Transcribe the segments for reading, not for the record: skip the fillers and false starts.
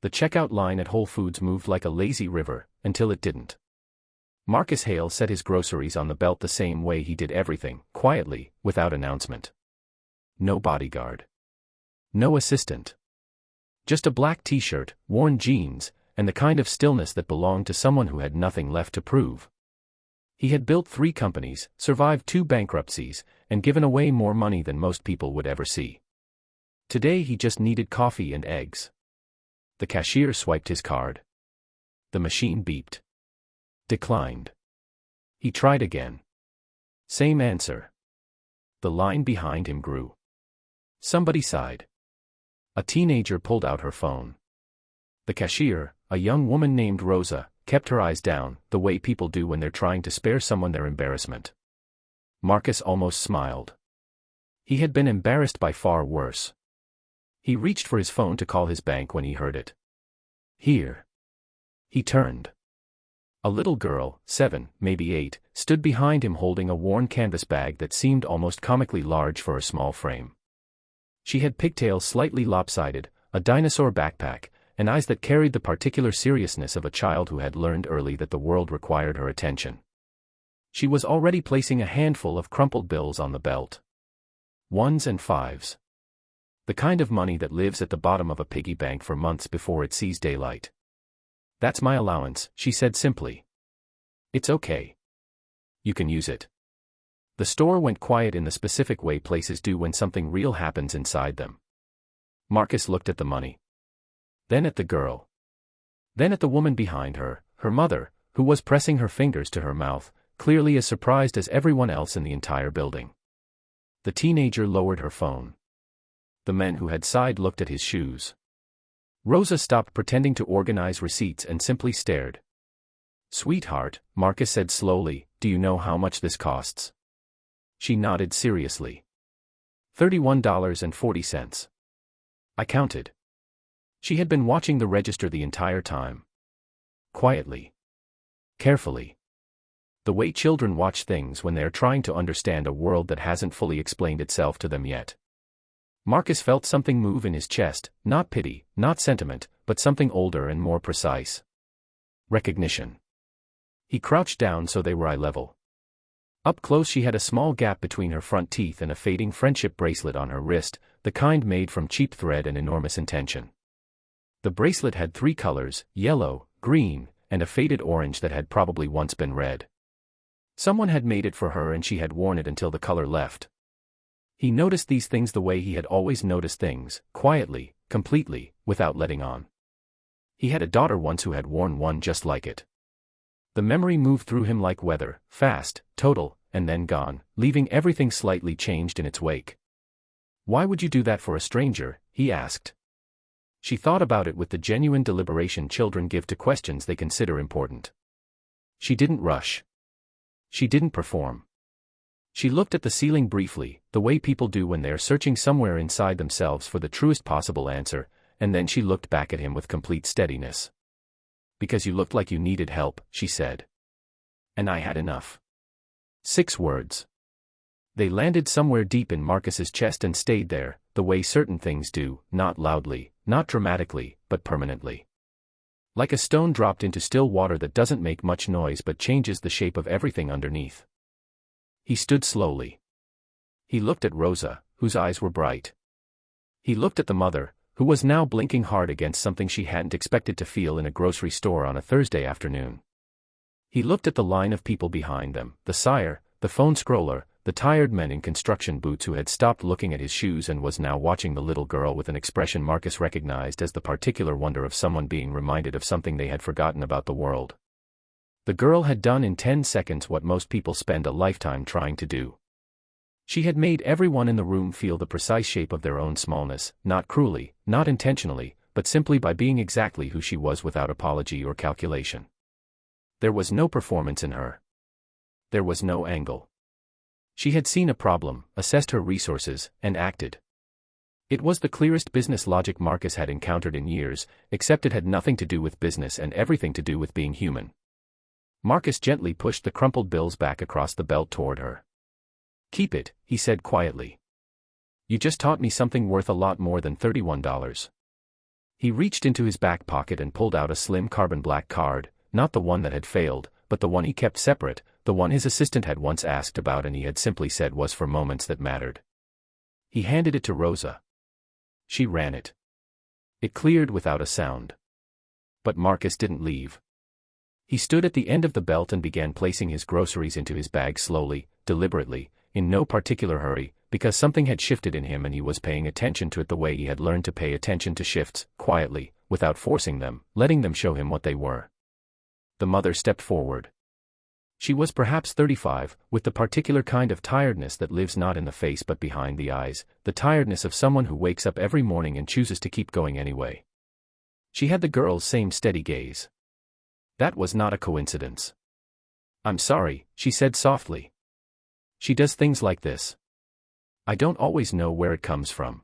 The checkout line at Whole Foods moved like a lazy river, until it didn't. Marcus Hale set his groceries on the belt the same way he did everything, quietly, without announcement. No bodyguard. No assistant. Just a black t-shirt, worn jeans, and the kind of stillness that belonged to someone who had nothing left to prove. He had built 3 companies, survived 2 bankruptcies, and given away more money than most people would ever see. Today he just needed coffee and eggs. The cashier swiped his card. The machine beeped. Declined. He tried again. Same answer. The line behind him grew. Somebody sighed. A teenager pulled out her phone. The cashier, a young woman named Rosa, kept her eyes down, the way people do when they're trying to spare someone their embarrassment. Marcus almost smiled. He had been embarrassed by far worse. He reached for his phone to call his bank when he heard it. Here. He turned. A little girl, 7, maybe 8, stood behind him holding a worn canvas bag that seemed almost comically large for a small frame. She had pigtails slightly lopsided, a dinosaur backpack, and eyes that carried the particular seriousness of a child who had learned early that the world required her attention. She was already placing a handful of crumpled bills on the belt. 1s and 5s. The kind of money that lives at the bottom of a piggy bank for months before it sees daylight. That's my allowance, she said simply. It's okay. You can use it. The store went quiet in the specific way places do when something real happens inside them. Marcus looked at the money. Then at the girl. Then at the woman behind her, her mother, who was pressing her fingers to her mouth, clearly as surprised as everyone else in the entire building. The teenager lowered her phone. The men who had sighed looked at his shoes. Rosa stopped pretending to organize receipts and simply stared. Sweetheart, Marcus said slowly, do you know how much this costs? She nodded seriously. $31.40. I counted. She had been watching the register the entire time. Quietly. Carefully. The way children watch things when they are trying to understand a world that hasn't fully explained itself to them yet. Marcus felt something move in his chest, not pity, not sentiment, but something older and more precise. Recognition. He crouched down so they were eye level. Up close she had a small gap between her front teeth and a fading friendship bracelet on her wrist, the kind made from cheap thread and enormous intention. The bracelet had 3 colors, yellow, green, and a faded orange that had probably once been red. Someone had made it for her and she had worn it until the color left. He noticed these things the way he had always noticed things, quietly, completely, without letting on. He had a daughter once who had worn one just like it. The memory moved through him like weather, fast, total, and then gone, leaving everything slightly changed in its wake. Why would you do that for a stranger? He asked. She thought about it with the genuine deliberation children give to questions they consider important. She didn't rush. She didn't perform. She looked at the ceiling briefly, the way people do when they are searching somewhere inside themselves for the truest possible answer, and then she looked back at him with complete steadiness. Because you looked like you needed help, she said. And I had enough. 6 words. They landed somewhere deep in Marcus's chest and stayed there, the way certain things do, not loudly, not dramatically, but permanently. Like a stone dropped into still water that doesn't make much noise but changes the shape of everything underneath. He stood slowly. He looked at Rosa, whose eyes were bright. He looked at the mother, who was now blinking hard against something she hadn't expected to feel in a grocery store on a Thursday afternoon. He looked at the line of people behind them, the sire, the phone scroller, the tired men in construction boots who had stopped looking at his shoes and was now watching the little girl with an expression Marcus recognized as the particular wonder of someone being reminded of something they had forgotten about the world. The girl had done in 10 seconds what most people spend a lifetime trying to do. She had made everyone in the room feel the precise shape of their own smallness, not cruelly, not intentionally, but simply by being exactly who she was without apology or calculation. There was no performance in her. There was no angle. She had seen a problem, assessed her resources, and acted. It was the clearest business logic Marcus had encountered in years, except it had nothing to do with business and everything to do with being human. Marcus gently pushed the crumpled bills back across the belt toward her. Keep it, he said quietly. You just taught me something worth a lot more than $31. He reached into his back pocket and pulled out a slim carbon black card, not the one that had failed, but the one he kept separate, the one his assistant had once asked about and he had simply said was for moments that mattered. He handed it to Rosa. She ran it. It cleared without a sound. But Marcus didn't leave. He stood at the end of the belt and began placing his groceries into his bag slowly, deliberately, in no particular hurry, because something had shifted in him and he was paying attention to it the way he had learned to pay attention to shifts, quietly, without forcing them, letting them show him what they were. The mother stepped forward. She was perhaps 35, with the particular kind of tiredness that lives not in the face but behind the eyes, the tiredness of someone who wakes up every morning and chooses to keep going anyway. She had the girl's same steady gaze. That was not a coincidence. "I'm sorry," she said softly. "She does things like this. I don't always know where it comes from."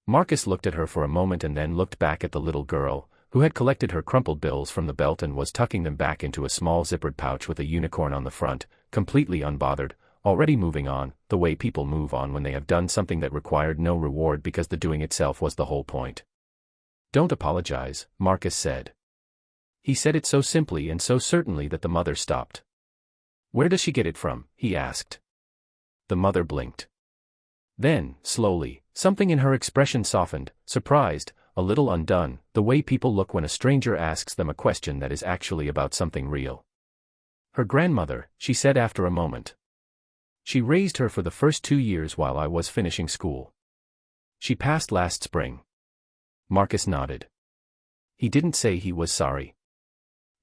Marcus looked at her for a moment and then looked back at the little girl, who had collected her crumpled bills from the belt and was tucking them back into a small zippered pouch with a unicorn on the front, completely unbothered, already moving on, the way people move on when they have done something that required no reward because the doing itself was the whole point. "Don't apologize," Marcus said. He said it so simply and so certainly that the mother stopped. "Where does she get it from?" he asked. The mother blinked. Then, slowly, something in her expression softened, surprised, a little undone, the way people look when a stranger asks them a question that is actually about something real. "Her grandmother," she said after a moment. "She raised her for the first 2 years while I was finishing school. She passed last spring." Marcus nodded. He didn't say he was sorry.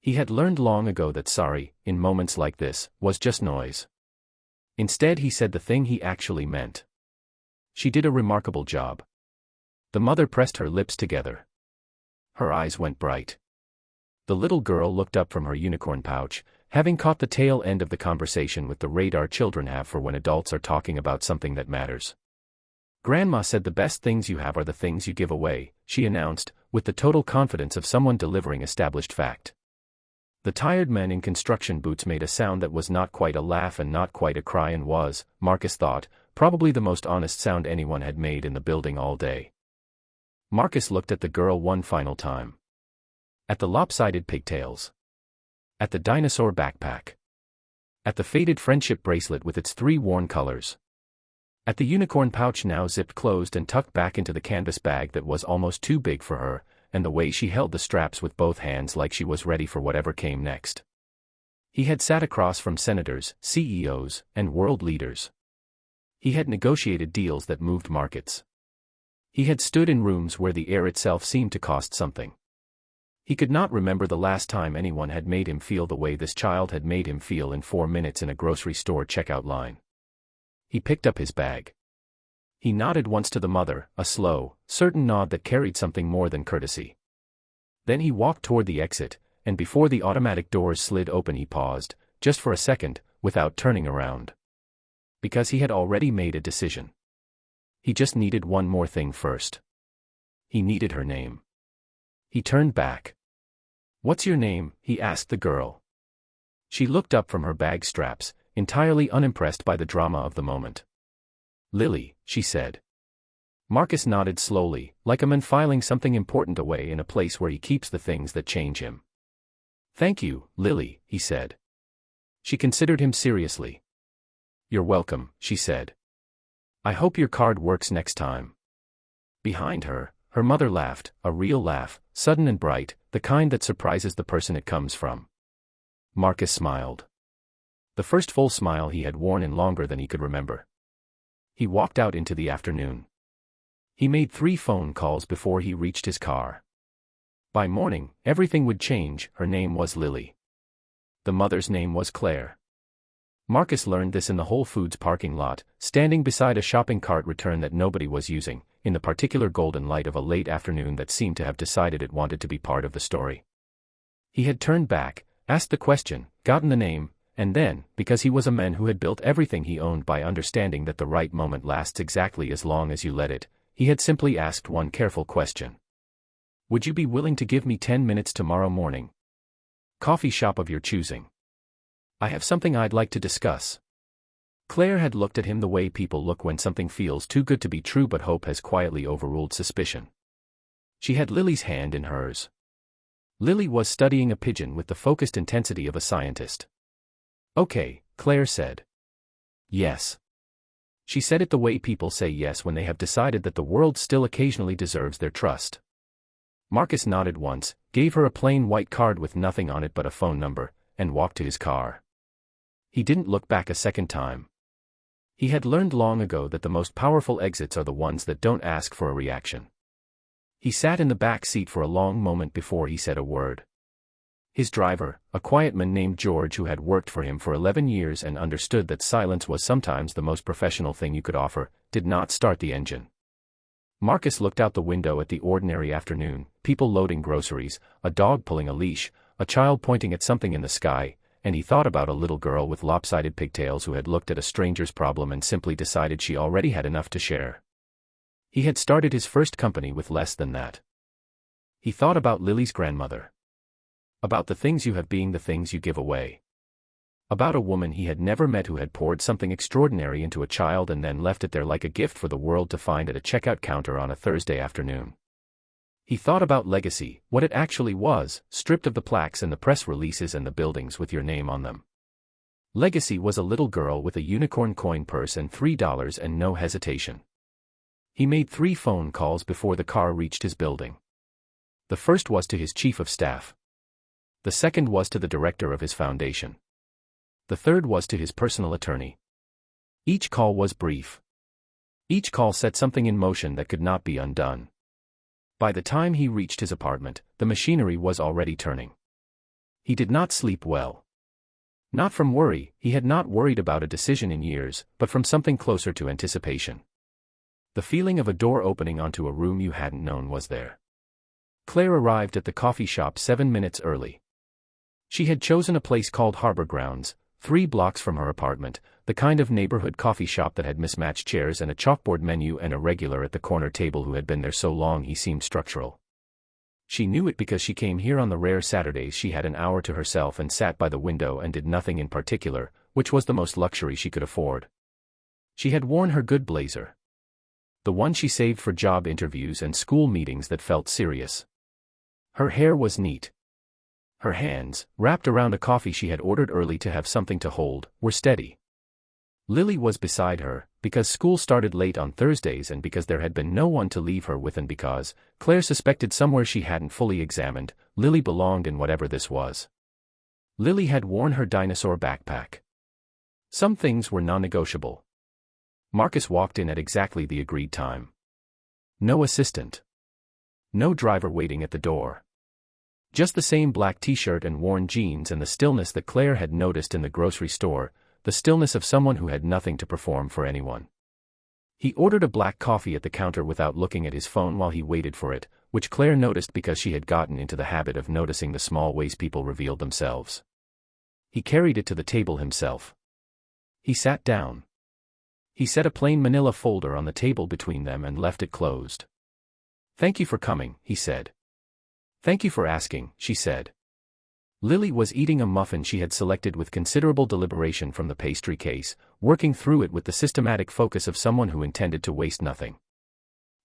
He had learned long ago that sorry, in moments like this, was just noise. Instead he said the thing he actually meant. "She did a remarkable job." The mother pressed her lips together. Her eyes went bright. The little girl looked up from her unicorn pouch, having caught the tail end of the conversation with the radar children have for when adults are talking about something that matters. "Grandma said the best things you have are the things you give away," she announced, with the total confidence of someone delivering established fact. The tired men in construction boots made a sound that was not quite a laugh and not quite a cry and was, Marcus thought, probably the most honest sound anyone had made in the building all day. Marcus looked at the girl one final time. At the lopsided pigtails. At the dinosaur backpack. At the faded friendship bracelet with its 3 worn colors. At the unicorn pouch now zipped closed and tucked back into the canvas bag that was almost too big for her, and the way she held the straps with both hands like she was ready for whatever came next. He had sat across from senators, CEOs, and world leaders. He had negotiated deals that moved markets. He had stood in rooms where the air itself seemed to cost something. He could not remember the last time anyone had made him feel the way this child had made him feel in 4 minutes in a grocery store checkout line. He picked up his bag. He nodded once to the mother, a slow, certain nod that carried something more than courtesy. Then he walked toward the exit, and before the automatic doors slid open he paused, just for a second, without turning around. Because he had already made a decision. He just needed one more thing first. He needed her name. He turned back. "What's your name?" he asked the girl. She looked up from her bag straps, entirely unimpressed by the drama of the moment. "Lily," she said. Marcus nodded slowly, like a man filing something important away in a place where he keeps the things that change him. "Thank you, Lily," he said. She considered him seriously. "You're welcome," she said. "I hope your card works next time." Behind her, her mother laughed, a real laugh, sudden and bright, the kind that surprises the person it comes from. Marcus smiled. The first full smile he had worn in longer than he could remember. He walked out into the afternoon. He made 3 phone calls before he reached his car. By morning, everything would change. Her name was Lily. The mother's name was Claire. Marcus learned this in the Whole Foods parking lot, standing beside a shopping cart return that nobody was using, in the particular golden light of a late afternoon that seemed to have decided it wanted to be part of the story. He had turned back, asked the question, gotten the name, and then, because he was a man who had built everything he owned by understanding that the right moment lasts exactly as long as you let it, he had simply asked one careful question. "Would you be willing to give me 10 minutes tomorrow morning? Coffee shop of your choosing. I have something I'd like to discuss." Claire had looked at him the way people look when something feels too good to be true but hope has quietly overruled suspicion. She had Lily's hand in hers. Lily was studying a pigeon with the focused intensity of a scientist. "Okay," Claire said. "Yes." She said it the way people say yes when they have decided that the world still occasionally deserves their trust. Marcus nodded once, gave her a plain white card with nothing on it but a phone number, and walked to his car. He didn't look back a second time. He had learned long ago that the most powerful exits are the ones that don't ask for a reaction. He sat in the back seat for a long moment before he said a word. His driver, a quiet man named George who had worked for him for 11 years and understood that silence was sometimes the most professional thing you could offer, did not start the engine. Marcus looked out the window at the ordinary afternoon, people loading groceries, a dog pulling a leash, a child pointing at something in the sky, and he thought about a little girl with lopsided pigtails who had looked at a stranger's problem and simply decided she already had enough to share. He had started his first company with less than that. He thought about Lily's grandmother. About the things you have being the things you give away. About a woman he had never met who had poured something extraordinary into a child and then left it there like a gift for the world to find at a checkout counter on a Thursday afternoon. He thought about legacy, what it actually was, stripped of the plaques and the press releases and the buildings with your name on them. Legacy was a little girl with a unicorn coin purse and $3 and no hesitation. He made 3 phone calls before the car reached his building. The first was to his chief of staff. The second was to the director of his foundation. The third was to his personal attorney. Each call was brief. Each call set something in motion that could not be undone. By the time he reached his apartment, the machinery was already turning. He did not sleep well. Not from worry, he had not worried about a decision in years, but from something closer to anticipation. The feeling of a door opening onto a room you hadn't known was there. Claire arrived at the coffee shop 7 minutes early. She had chosen a place called Harbor Grounds, 3 blocks from her apartment, the kind of neighborhood coffee shop that had mismatched chairs and a chalkboard menu and a regular at the corner table who had been there so long he seemed structural. She knew it because she came here on the rare Saturdays she had an hour to herself and sat by the window and did nothing in particular, which was the most luxury she could afford. She had worn her good blazer. The one she saved for job interviews and school meetings that felt serious. Her hair was neat. Her hands, wrapped around a coffee she had ordered early to have something to hold, were steady. Lily was beside her, because school started late on Thursdays and because there had been no one to leave her with and because, Claire suspected somewhere she hadn't fully examined, Lily belonged in whatever this was. Lily had worn her dinosaur backpack. Some things were non-negotiable. Marcus walked in at exactly the agreed time. No assistant. No driver waiting at the door. Just the same black t-shirt and worn jeans and the stillness that Claire had noticed in the grocery store, the stillness of someone who had nothing to perform for anyone. He ordered a black coffee at the counter without looking at his phone while he waited for it, which Claire noticed because she had gotten into the habit of noticing the small ways people revealed themselves. He carried it to the table himself. He sat down. He set a plain manila folder on the table between them and left it closed. "Thank you for coming," he said. "Thank you for asking," she said. Lily was eating a muffin she had selected with considerable deliberation from the pastry case, working through it with the systematic focus of someone who intended to waste nothing.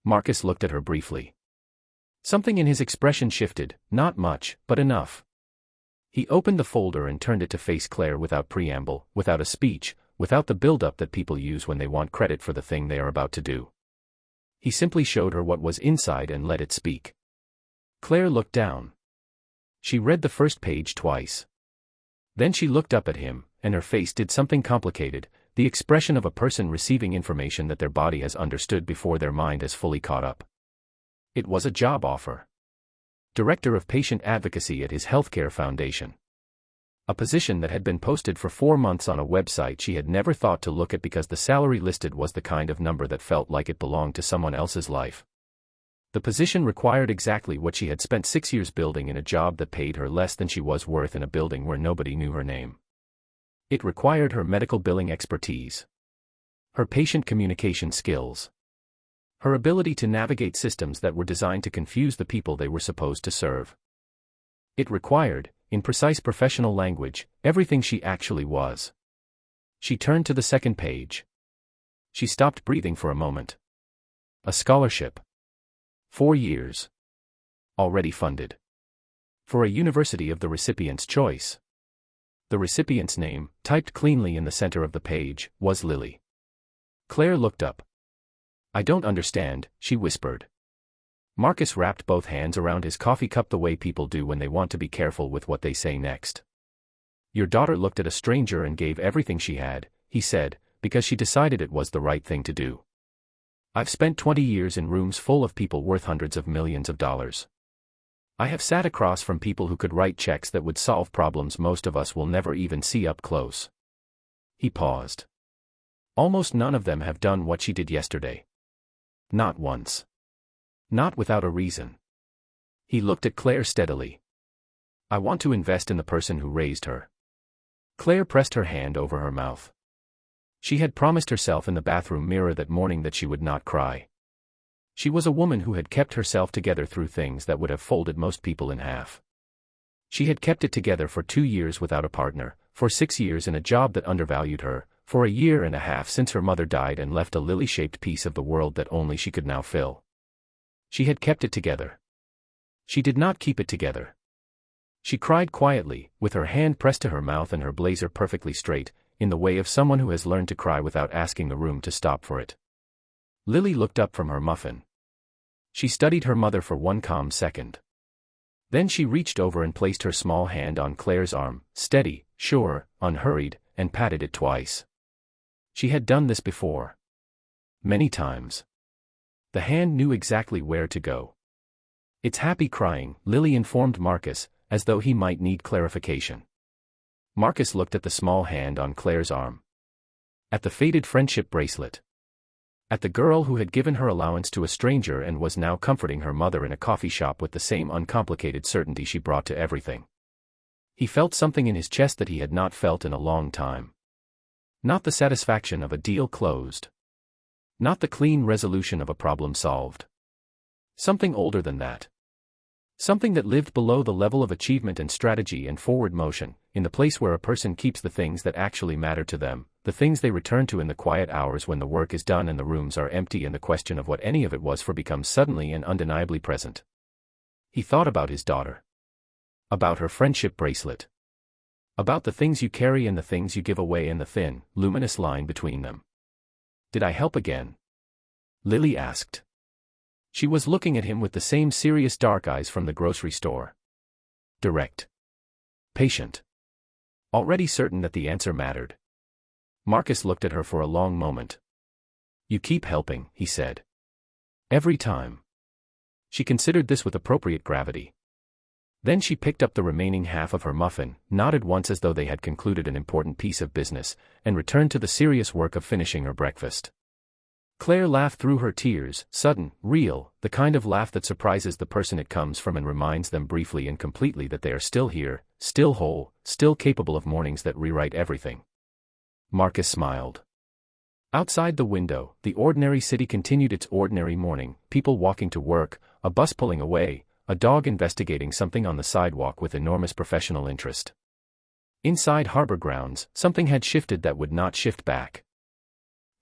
Marcus looked at her briefly. Something in his expression shifted, not much, but enough. He opened the folder and turned it to face Claire without preamble, without a speech, without the build-up that people use when they want credit for the thing they are about to do. He simply showed her what was inside and let it speak. Claire looked down. She read the first page twice. Then she looked up at him, and her face did something complicated, the expression of a person receiving information that their body has understood before their mind has fully caught up. It was a job offer. Director of Patient Advocacy at his healthcare foundation. A position that had been posted for 4 months on a website she had never thought to look at because the salary listed was the kind of number that felt like it belonged to someone else's life. The position required exactly what she had spent 6 years building in a job that paid her less than she was worth in a building where nobody knew her name. It required her medical billing expertise. Her patient communication skills. Her ability to navigate systems that were designed to confuse the people they were supposed to serve. It required, in precise professional language, everything she actually was. She turned to the second page. She stopped breathing for a moment. A scholarship. 4 years. already funded. For a university of the recipient's choice. The recipient's name, typed cleanly in the center of the page, was Lily. Claire looked up. "I don't understand," she whispered. Marcus wrapped both hands around his coffee cup the way people do when they want to be careful with what they say next. "Your daughter looked at a stranger and gave everything she had," he said, "because she decided it was the right thing to do. I've spent 20 years in rooms full of people worth hundreds of millions of dollars. I have sat across from people who could write checks that would solve problems most of us will never even see up close." He paused. "Almost none of them have done what she did yesterday. Not once. Not without a reason." He looked at Claire steadily. "I want to invest in the person who raised her." Claire pressed her hand over her mouth. She had promised herself in the bathroom mirror that morning that she would not cry. She was a woman who had kept herself together through things that would have folded most people in half. She had kept it together for 2 years without a partner, for 6 years in a job that undervalued her, for a year and a half since her mother died and left a lily-shaped piece of the world that only she could now fill. She had kept it together. She did not keep it together. She cried quietly, with her hand pressed to her mouth and her blazer perfectly straight, in the way of someone who has learned to cry without asking the room to stop for it. Lily looked up from her muffin. She studied her mother for one calm second. Then she reached over and placed her small hand on Claire's arm, steady, sure, unhurried, and patted it twice. She had done this before. Many times. The hand knew exactly where to go. "It's happy crying," Lily informed Marcus, as though he might need clarification. Marcus looked at the small hand on Claire's arm. At the faded friendship bracelet. At the girl who had given her allowance to a stranger and was now comforting her mother in a coffee shop with the same uncomplicated certainty she brought to everything. He felt something in his chest that he had not felt in a long time. Not the satisfaction of a deal closed. Not the clean resolution of a problem solved. Something older than that. Something that lived below the level of achievement and strategy and forward motion, in the place where a person keeps the things that actually matter to them, the things they return to in the quiet hours when the work is done and the rooms are empty and the question of what any of it was for becomes suddenly and undeniably present. He thought about his daughter. About her friendship bracelet. About the things you carry and the things you give away and the thin, luminous line between them. "Did I help again?" Lily asked. She was looking at him with the same serious dark eyes from the grocery store. Direct. Patient. Already certain that the answer mattered. Marcus looked at her for a long moment. "You keep helping," he said. "Every time." She considered this with appropriate gravity. Then she picked up the remaining half of her muffin, nodded once as though they had concluded an important piece of business, and returned to the serious work of finishing her breakfast. Claire laughed through her tears, sudden, real, the kind of laugh that surprises the person it comes from and reminds them briefly and completely that they are still here, still whole, still capable of mornings that rewrite everything. Marcus smiled. Outside the window, the ordinary city continued its ordinary morning, people walking to work, a bus pulling away, a dog investigating something on the sidewalk with enormous professional interest. Inside harbor grounds, something had shifted that would not shift back.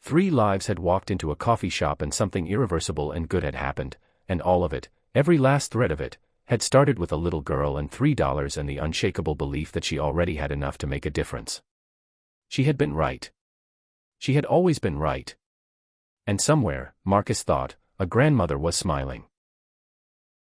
3 lives had walked into a coffee shop and something irreversible and good had happened, and all of it, every last thread of it, had started with a little girl and $3 and the unshakable belief that she already had enough to make a difference. She had been right. She had always been right. And somewhere, Marcus thought, a grandmother was smiling.